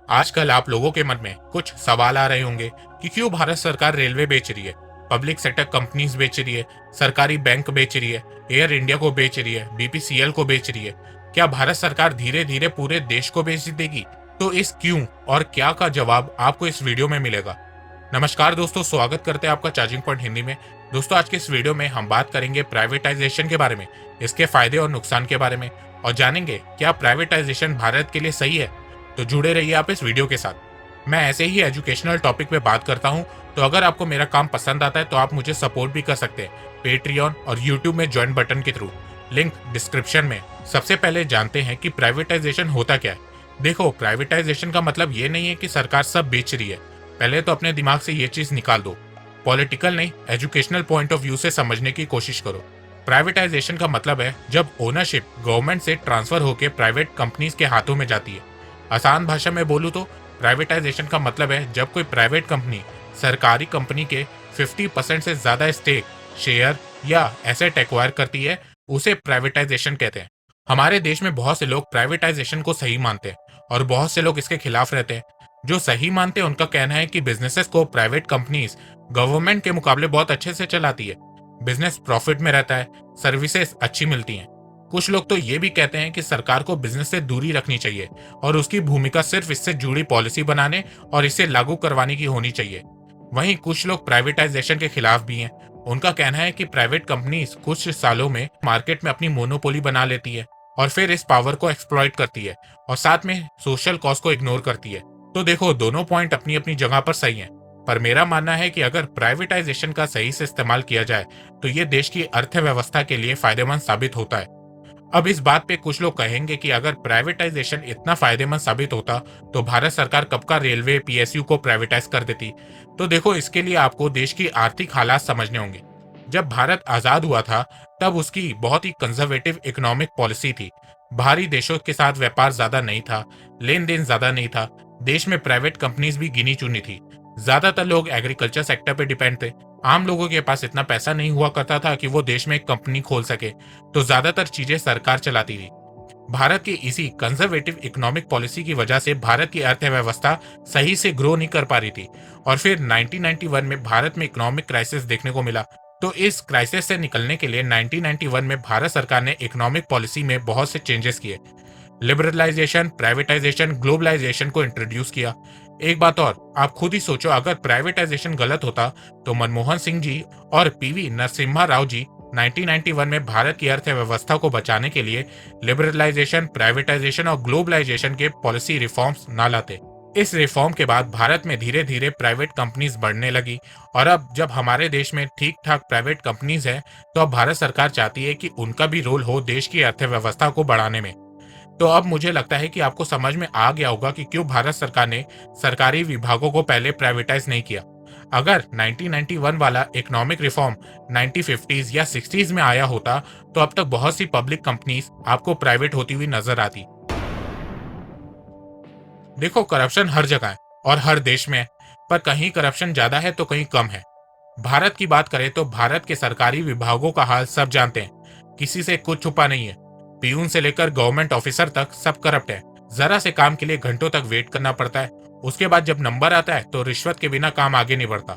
आजकल आप लोगों के मन में कुछ सवाल आ रहे होंगे कि क्यों भारत सरकार रेलवे बेच रही है, पब्लिक सेक्टर कंपनीज बेच रही है, सरकारी बैंक बेच रही है, एयर इंडिया को बेच रही है, बीपीसीएल को बेच रही है। क्या भारत सरकार धीरे धीरे पूरे देश को बेच देगी? तो इस क्यों और क्या का जवाब आपको इस वीडियो में मिलेगा। नमस्कार दोस्तों, स्वागत करते हैं आपका चार्जिंग पॉइंट हिंदी में। दोस्तों, आज के इस वीडियो में हम बात करेंगे प्राइवेटाइजेशन के बारे में, इसके फायदे और नुकसान के बारे में, और जानेंगे क्या प्राइवेटाइजेशन भारत के लिए सही है। तो जुड़े रहिए आप इस वीडियो के साथ। मैं ऐसे ही एजुकेशनल टॉपिक पे बात करता हूँ, तो अगर आपको मेरा काम पसंद आता है तो आप मुझे सपोर्ट भी कर सकते हैं पेट्रियन और यूट्यूब में ज्वाइन बटन के थ्रू, लिंक डिस्क्रिप्शन में। सबसे पहले जानते हैं कि प्राइवेटाइजेशन होता क्या है। देखो, प्राइवेटाइजेशन का मतलब ये नहीं है कि सरकार सब बेच रही है। पहले तो अपने दिमाग से ये चीज निकाल दो। पॉलिटिकल नहीं, एजुकेशनल पॉइंट ऑफ व्यू से समझने की कोशिश करो। प्राइवेटाइजेशन का मतलब है जब ओनरशिप गवर्नमेंट से ट्रांसफर होकर प्राइवेट कंपनीज के हाथों में जाती है। आसान भाषा में बोलूं तो प्राइवेटाइजेशन का मतलब है जब कोई प्राइवेट कंपनी सरकारी कंपनी के 50% से ज्यादा स्टेक, शेयर या एसेट एक्वायर करती है, उसे प्राइवेटाइजेशन कहते हैं। हमारे देश में बहुत से लोग प्राइवेटाइजेशन को सही मानते हैं और बहुत से लोग इसके खिलाफ रहते हैं। जो सही मानते हैं उनका कहना है कि बिजनेसेस को प्राइवेट कंपनीज गवर्नमेंट के मुकाबले बहुत अच्छे से चलाती है। बिजनेस प्रॉफिट में रहता है, सर्विसेज अच्छी मिलती हैं। कुछ लोग तो ये भी कहते हैं कि सरकार को बिजनेस से दूरी रखनी चाहिए और उसकी भूमिका सिर्फ इससे जुड़ी पॉलिसी बनाने और इसे लागू करवाने की होनी चाहिए। वहीं कुछ लोग प्राइवेटाइजेशन के खिलाफ भी हैं। उनका कहना है कि प्राइवेट कंपनीज कुछ सालों में मार्केट में अपनी मोनोपोली बना लेती है और फिर इस पावर को एक्सप्लॉइट करती है और साथ में सोशल कॉस्ट को इग्नोर करती है। तो देखो, दोनों पॉइंट अपनी अपनी जगह पर सही हैं, पर मेरा मानना है कि अगर प्राइवेटाइजेशन का सही से इस्तेमाल किया जाए तो ये देश की अर्थव्यवस्था के लिए फायदेमंद साबित होता है। अब इस बात पे कुछ लोग कहेंगे कि अगर प्राइवेटाइजेशन इतना फायदेमंद साबित होता तो भारत सरकार कब का रेलवे पीएसयू को प्राइवेटाइज कर देती। तो देखो, इसके लिए आपको देश की आर्थिक हालात समझने होंगे। जब भारत आजाद हुआ था तब उसकी बहुत ही कंजर्वेटिव इकोनॉमिक पॉलिसी थी। बाहरी देशों के साथ व्यापार ज्यादा नहीं था, लेन देन ज्यादा नहीं था, देश में प्राइवेट कंपनीज भी गिनी चुनी थी। ज्यादातर लोग एग्रीकल्चर सेक्टर पे डिपेंड थे। आम लोगों के पास इतना पैसा नहीं हुआ करता था कि वो देश में एक कंपनी खोल सके, तो ज्यादातर चीजें सरकार चलाती थी। भारत की इसी कंजर्वेटिव इकोनॉमिक पॉलिसी की वजह से भारत की अर्थव्यवस्था सही से ग्रो नहीं कर पा रही थी और फिर 1991 में भारत में इकोनॉमिक क्राइसिस देखने को मिला। तो इस क्राइसिस से निकलने के लिए 1991 में भारत सरकार ने इकोनॉमिक पॉलिसी में बहुत से चेंजेस किए। लिबरलाइजेशन, प्राइवेटाइजेशन, ग्लोबलाइजेशन को इंट्रोड्यूस किया। एक बात और, आप खुद ही सोचो, अगर प्राइवेटाइजेशन गलत होता तो मनमोहन सिंह जी और पीवी नरसिम्हा राव जी 1991 में भारत की अर्थव्यवस्था को बचाने के लिए लिबरलाइजेशन, प्राइवेटाइजेशन और ग्लोबलाइजेशन के पॉलिसी रिफॉर्म्स ना लाते। इस रिफॉर्म के बाद भारत में धीरे धीरे प्राइवेट कंपनीज बढ़ने लगी और अब जब हमारे देश में ठीक ठाक प्राइवेट कंपनीज हैं, तो अब भारत सरकार चाहती है कि उनका भी रोल हो देश की अर्थव्यवस्था को बढ़ाने में। तो अब मुझे लगता है कि आपको समझ में आ गया होगा कि क्यों भारत सरकार ने सरकारी विभागों को पहले प्राइवेटाइज नहीं किया। अगर 1991 वाला इकोनॉमिक रिफॉर्म 1950s या 60s में आया होता तो अब तक बहुत सी पब्लिक कंपनीज आपको प्राइवेट होती हुई नजर आती। देखो, करप्शन हर जगह है और हर देश में है, पर कहीं करप्शन ज्यादा है तो कहीं कम है। भारत की बात करें तो भारत के सरकारी विभागों का हाल सब जानते हैं, किसी से कुछ छुपा नहीं है। पीयून से लेकर गवर्नमेंट ऑफिसर तक सब करप्ट है। जरा से काम के लिए घंटों तक वेट करना पड़ता है, उसके बाद जब नंबर आता है तो रिश्वत के बिना काम आगे नहीं बढ़ता।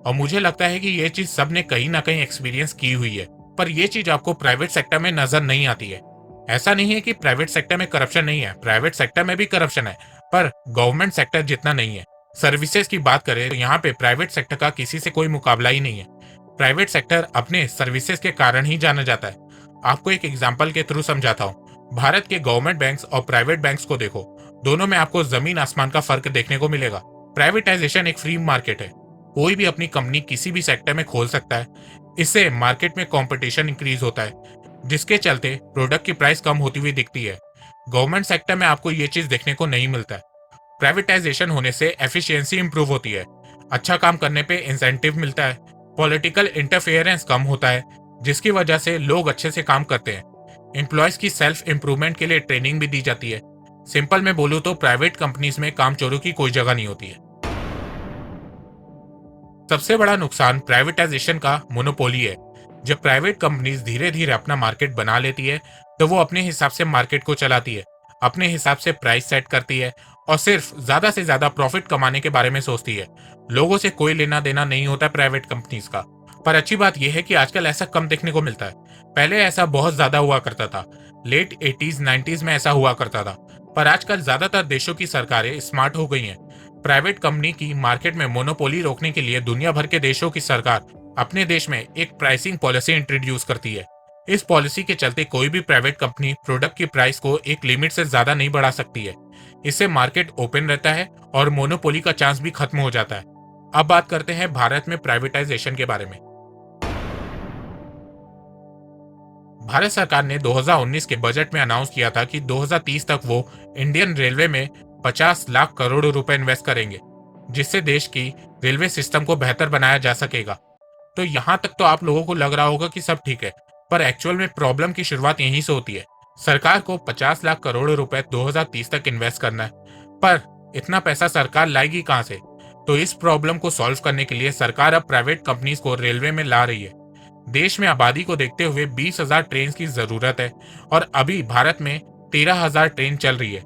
और मुझे लगता है कि ये चीज सबने कहीं ना कहीं एक्सपीरियंस की हुई है, पर यह चीज आपको प्राइवेट सेक्टर में नजर नहीं आती है। ऐसा नहीं है कि प्राइवेट सेक्टर में करप्शन नहीं है, प्राइवेट सेक्टर में भी करप्शन है, पर गवर्नमेंट सेक्टर जितना नहीं है। सर्विसेज की बात करें तो यहाँ पे प्राइवेट सेक्टर का किसी से कोई मुकाबला ही नहीं है। प्राइवेट सेक्टर अपने सर्विसेज के कारण ही जाना जाता है। आपको एक एग्जांपल के थ्रू समझाता हूँ। भारत के गवर्नमेंट बैंक्स और प्राइवेट बैंक्स को देखो, दोनों में आपको जमीन आसमान का फर्क देखने को मिलेगा। प्राइवेटाइजेशन एक फ्री मार्केट है, कोई भी अपनी कंपनी किसी भी सेक्टर में खोल सकता है। इससे मार्केट में कंपटीशन इंक्रीज होता है, जिसके चलते प्रोडक्ट की प्राइस कम होती हुई दिखती है। गवर्नमेंट सेक्टर में आपको ये चीज देखने को नहीं मिलता है। प्राइवेटाइजेशन होने से एफिशिएंसी इंप्रूव होती है, अच्छा काम करने पे इंसेंटिव मिलता है, पॉलिटिकल इंटरफेरेंस कम होता है, जिसकी वजह से लोग अच्छे से काम करते हैं। एम्प्लॉयज की सेल्फ इंप्रूवमेंट के लिए ट्रेनिंग भी दी जाती है। सिंपल में बोलूं तो प्राइवेट कंपनीज में कामचोरों की कोई जगह नहीं होती है। सबसे बड़ा नुकसान प्राइवेटाइजेशन का मोनोपोली है। जब प्राइवेट कंपनीज धीरे धीरे अपना मार्केट बना लेती है तो वो अपने हिसाब से मार्केट को चलाती है, अपने हिसाब से प्राइस सेट करती है और सिर्फ ज्यादा से ज्यादा प्रॉफिट कमाने के बारे में सोचती है। लोगों से कोई लेना देना नहीं होता प्राइवेट कंपनीज का। पर अच्छी बात यह है कि आजकल ऐसा कम देखने को मिलता है। पहले ऐसा बहुत ज्यादा हुआ करता था। लेट 80s 90s में ऐसा हुआ करता था। पर आजकल ज्यादातर देशों की सरकारें स्मार्ट हो गई हैं। प्राइवेट कंपनी की मार्केट में मोनोपोली रोकने के लिए दुनिया भर के देशों की सरकार अपने देश में एक प्राइसिंग पॉलिसी इंट्रोड्यूस करती है। इस पॉलिसी के चलते कोई भी प्राइवेट कंपनी प्रोडक्ट की प्राइस को एक लिमिट से ज्यादा नहीं बढ़ा सकती है। इससे मार्केट ओपन रहता है और मोनोपोली का चांस भी खत्म हो जाता है। अब बात करते हैं भारत में प्राइवेटाइजेशन के बारे में। भारत सरकार ने 2019 के बजट में अनाउंस किया था कि 2030 तक वो इंडियन रेलवे में 50 लाख करोड़ रुपए इन्वेस्ट करेंगे, जिससे देश की रेलवे सिस्टम को बेहतर बनाया जा सकेगा। तो यहाँ तक तो आप लोगों को लग रहा होगा कि सब ठीक है, पर एक्चुअल में प्रॉब्लम की शुरुआत यहीं से होती है। सरकार को 50 लाख करोड़ रुपए 2030 तक इन्वेस्ट करना है, पर इतना पैसा सरकार लाएगी कहाँ से? तो इस प्रॉब्लम को सॉल्व करने के लिए सरकार अब प्राइवेट कंपनीज को रेलवे में ला रही है। देश में आबादी को देखते हुए 20,000 ट्रेन की जरूरत है और अभी भारत में 13,000 ट्रेन चल रही है।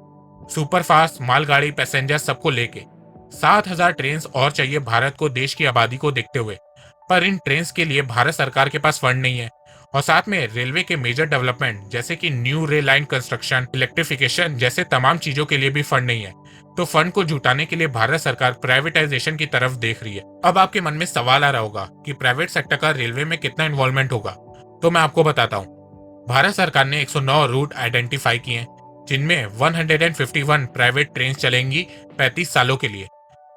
सुपरफास्ट, मालगाड़ी, पैसेंजर सबको लेके 7,000 ट्रेन और चाहिए भारत को देश की आबादी को देखते हुए। पर इन ट्रेन के लिए भारत सरकार के पास फंड नहीं है और साथ में रेलवे के मेजर डेवलपमेंट जैसे कि new rail line construction, electrification जैसे तमाम चीजों के लिए भी फंड नहीं है। तो फंड को जुटाने के लिए भारत सरकार प्राइवेटाइजेशन की तरफ देख रही है। अब आपके मन में सवाल आ रहा होगा कि प्राइवेट सेक्टर का रेलवे में कितना इन्वॉल्वमेंट होगा। तो मैं आपको बताता हूँ। भारत सरकार ने 109 रूट आइडेंटिफाई किए हैं, जिनमें 151 प्राइवेट ट्रेन चलेंगी 35 सालों के लिए।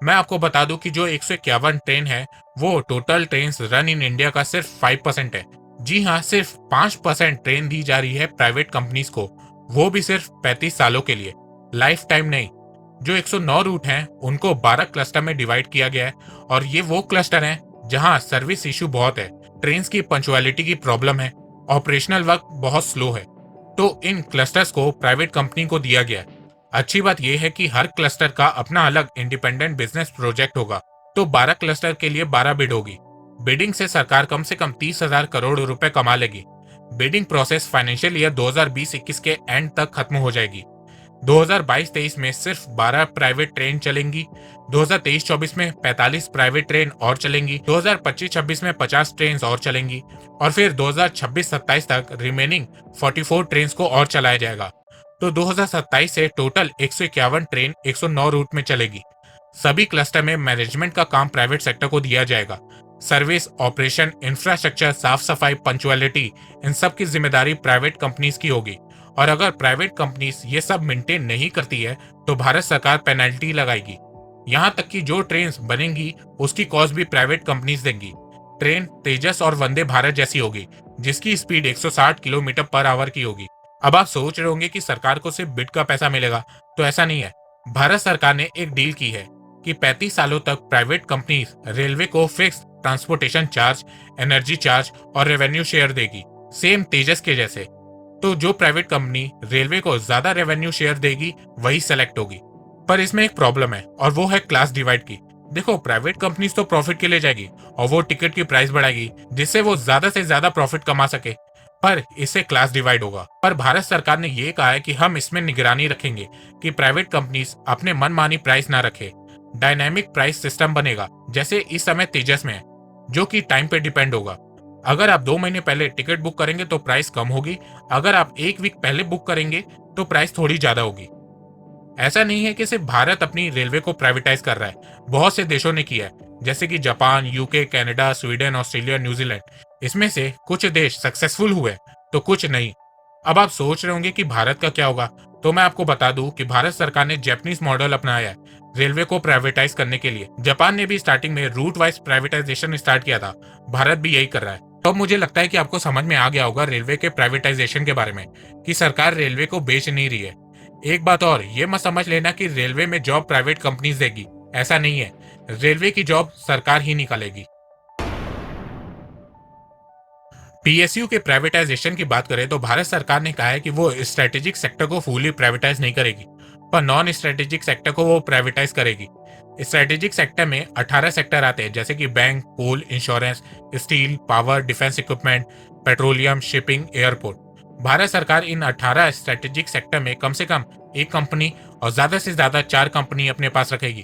मैं आपको बता दूं कि जो 151 ट्रेन है वो total train run in India का सिर्फ 5% है। जी हाँ, सिर्फ 5% ट्रेन दी जा रही है प्राइवेट कंपनीज को, वो भी सिर्फ 35 सालों के लिए, लाइफ टाइम नहीं। जो 109 रूट हैं उनको 12 क्लस्टर में डिवाइड किया गया है और ये वो क्लस्टर हैं जहां सर्विस इशू बहुत है, ट्रेन की पंक्चुअलिटी की प्रॉब्लम है, ऑपरेशनल वर्क बहुत स्लो है। तो इन क्लस्टर्स को प्राइवेट कंपनी को दिया गया है। अच्छी बात यह है कि हर क्लस्टर का अपना अलग इंडिपेंडेंट बिजनेस प्रोजेक्ट होगा। तो 12 क्लस्टर के लिए 12 बिड होगी। बिडिंग से सरकार कम से कम 30,000 करोड़ रुपए कमा लेगी। बिडिंग प्रोसेस फाइनेंशियल ईयर 2020-21 के एंड तक खत्म हो जाएगी। 2022-23 में सिर्फ 12 प्राइवेट ट्रेन चलेंगी। 2023-24 में 45 प्राइवेट ट्रेन और चलेंगी। 2025-26 में 50 ट्रेन और चलेंगी और फिर 2026-27 तक रिमेनिंग 44 ट्रेन को और चलाया जाएगा। तो 2027 से टोटल 151 ट्रेन 109 रूट में चलेगी। सभी क्लस्टर में मैनेजमेंट का काम प्राइवेट सेक्टर को दिया जाएगा। सर्विस, ऑपरेशन, इंफ्रास्ट्रक्चर, साफ सफाई, पंक्चुअलिटी, इन सब की जिम्मेदारी प्राइवेट कंपनीज की होगी। और अगर प्राइवेट कंपनीज ये सब मेंटेन नहीं करती है तो भारत सरकार पेनल्टी लगाएगी। यहाँ तक कि जो ट्रेन बनेंगी उसकी कॉस्ट भी प्राइवेट कंपनीज देंगी। ट्रेन तेजस और वंदे भारत जैसी होगी, जिसकी स्पीड 160 किलोमीटर पर आवर की होगी। अब आप सोच रहे होंगे कि सरकार को सिर्फ बिड का पैसा मिलेगा, तो ऐसा नहीं है। भारत सरकार ने एक डील की है कि 35 सालों तक प्राइवेट कंपनीज रेलवे को fix transportation charge, energy charge और रेवेन्यू शेयर देगी, सेम तेजस के जैसे। तो जो प्राइवेट कंपनी रेलवे को ज्यादा रेवेन्यू शेयर देगी वही सेलेक्ट होगी। पर इसमें एक प्रॉब्लम है और वो है क्लास डिवाइड की। देखो, प्राइवेट कंपनीज तो प्रॉफिट के लिए जाएगी और वो टिकट की प्राइस बढ़ाएगी जिससे वो ज्यादा से ज्यादा प्रॉफिट कमा सके, पर इससे क्लास डिवाइड होगा। पर भारत सरकार ने ये कहा है कि हम इसमें निगरानी रखेंगे कि प्राइवेट कंपनीज अपने मनमानी प्राइस ना रखे। डायनामिक प्राइस सिस्टम बनेगा जैसे इस समय तेजस में है, जो कि टाइम पे डिपेंड होगा। अगर आप 2 महीने पहले टिकट बुक करेंगे तो प्राइस कम होगी, अगर आप 1 वीक पहले बुक करेंगे तो प्राइस थोड़ी ज्यादा होगी। ऐसा नहीं है कि सिर्फ भारत अपनी रेलवे को प्राइवेटाइज कर रहा है, बहुत से देशों ने किया है, जैसे कि Japan, UK, Canada, Sweden, Australia, New Zealand. इसमें से कुछ देश सक्सेसफुल हुए तो कुछ नहीं। अब आप सोच रहे होंगे कि भारत का क्या होगा, तो मैं आपको बता दूं कि भारत सरकार ने जापानीज मॉडल अपनाया है रेलवे को प्राइवेटाइज करने के लिए। जापान ने भी स्टार्टिंग में रूट वाइज प्राइवेटाइजेशन स्टार्ट किया था, भारत भी यही कर रहा है। तो मुझे लगता है कि आपको समझ में आ गया होगा रेलवे के प्राइवेटाइजेशन के बारे में, कि सरकार रेलवे को बेच नहीं रही है। एक बात और, ये मत समझ लेना कि रेलवे में जॉब प्राइवेट कंपनीज देगी, ऐसा नहीं है। रेलवे की जॉब सरकार ही निकालेगी। पीएसयू के प्राइवेटाइजेशन की बात करें तो भारत सरकार ने कहा है कि वो स्ट्रेटेजिक सेक्टर को फुली प्राइवेटाइज नहीं करेगी, पर नॉन स्ट्रेटेजिक सेक्टर को वो प्राइवेटाइज करेगी। स्ट्रेटेजिक सेक्टर में 18 सेक्टर आते हैं, जैसे कि bank, coal, insurance, steel, power, defence equipment, petroleum, shipping, airport. Bharat सरकार इन 18 स्ट्रेटेजिक सेक्टर में कम से कम एक कंपनी और ज्यादा से ज्यादा 4 कंपनी अपने पास रखेगी।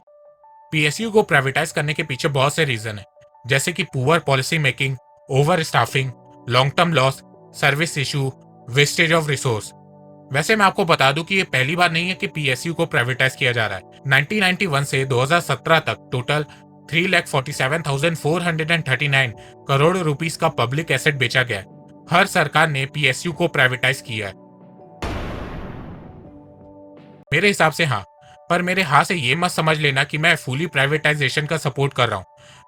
पीएसयू को प्राइवेटाइज करने के पीछे बहुत से रीजन है, जैसे कि poor policy making, over staffing, long term loss, service issue, wastage of resource. वैसे मैं आपको बता दूं कि ये पहली बार नहीं है कि पीएसयू को प्राइवेटाइज किया जा रहा है। 1991 से 2017 तक टोटल 3,47,439 करोड़ रुपीस का पब्लिक एसेट बेचा गया है। हर सरकार ने पीएसयू को प्राइवेटाइज किया है। मेरे हिसाब से हाँ, पर मेरे हाँ से ये मत समझ लेना कि मैं फुली प्राइवेटाइजेशन का सपोर्ट कर रहा हूँ।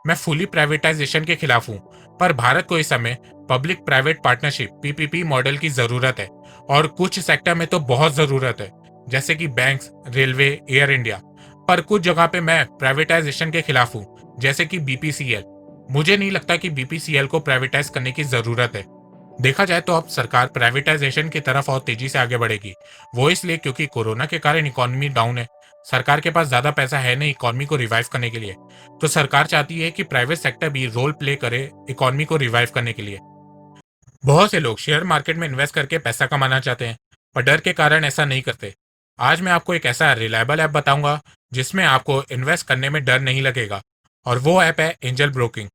मैं फुली प्राइवेटाइजेशन के खिलाफ हूँ, पर भारत को इस समय public private partnership PPP model की जरूरत है, और कुछ सेक्टर में तो बहुत जरूरत है, जैसे कि बैंक्स, रेलवे, एयर इंडिया। पर कुछ जगह पे मैं प्राइवेटाइजेशन के खिलाफ हूँ, जैसे कि बीपीसीएल। मुझे नहीं लगता कि बीपीसीएल को प्राइवेटाइज करने की जरूरत है। देखा जाए तो अब सरकार प्राइवेटाइजेशन की तरफ और तेजी से आगे बढ़ेगी। वो इसलिए क्योंकि कोरोना के कारण इकोनॉमी डाउन है। सरकार के पास ज्यादा पैसा है नहीं इकोनॉमी को रिवाइव करने के लिए, तो सरकार चाहती है कि प्राइवेट सेक्टर भी रोल प्ले करे इकोनॉमी को रिवाइव करने के लिए। बहुत से लोग शेयर मार्केट में इन्वेस्ट करके पैसा कमाना चाहते हैं, पर डर के कारण ऐसा नहीं करते। आज मैं आपको एक ऐसा रिलायबल ऐप बताऊंगा जिसमें आपको इन्वेस्ट करने में डर नहीं लगेगा, और वो ऐप है Angel Broking.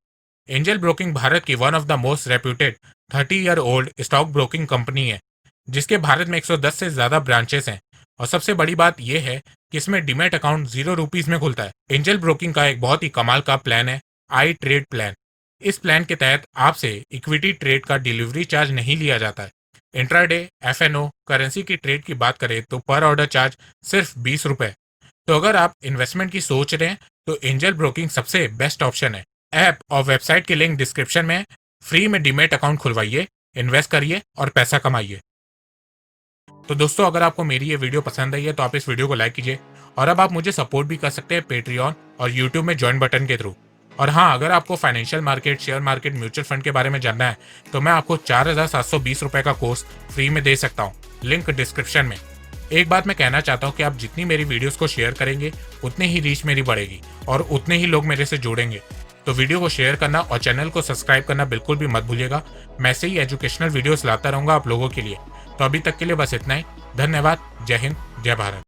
Angel Broking Bharat की one of the most reputed 30 year old stock broking company है, जिसके भारत में 110 से ज्यादा ब्रांचेस हैं। और सबसे बड़ी बात यह है कि इसमें डीमैट अकाउंट 0 रुपीज में खुलता है। एंजल ब्रोकिंग का एक बहुत ही कमाल का प्लान है, आई ट्रेड प्लान। इस प्लान के तहत आपसे इक्विटी ट्रेड का डिलीवरी चार्ज नहीं लिया जाता है। इंट्राडे, एफएनओ, करेंसी की ट्रेड की बात करें तो पर ऑर्डर चार्ज सिर्फ 20 रुपए। तो अगर आप इन्वेस्टमेंट की सोच रहे हैं तो एंजल ब्रोकिंग सबसे बेस्ट ऑप्शन है। ऐप और वेबसाइट के लिंक डिस्क्रिप्शन में। फ्री में डीमेट अकाउंट खुलवाइए, इन्वेस्ट करिए और पैसा कमाइए। तो दोस्तों, अगर आपको मेरी ये वीडियो पसंद आई है तो आप इस वीडियो को लाइक कीजिए, और अब आप मुझे सपोर्ट भी कर सकते हैं पेट्रियन और यूट्यूब में ज्वाइन बटन के थ्रू। और हाँ, अगर आपको financial market, share market, mutual fund के बारे में जानना है तो मैं आपको 4,720 रुपए का कोर्स फ्री में दे सकता हूँ, लिंक डिस्क्रिप्शन में। एक बात मैं कहना चाहता हूँ कि आप जितनी मेरी वीडियोस को शेयर करेंगे उतनी ही रीच मेरी बढ़ेगी और उतने ही लोग मेरे से जुड़ेंगे। तो वीडियो को शेयर करना और चैनल को सब्सक्राइब करना बिल्कुल भी मत भूलिएगा। मैं ऐसे ही एजुकेशनल वीडियोस लाता रहूंगा आप लोगों के लिए। तो अभी तक के लिए बस इतना ही। धन्यवाद। जय हिंद, जय भारत।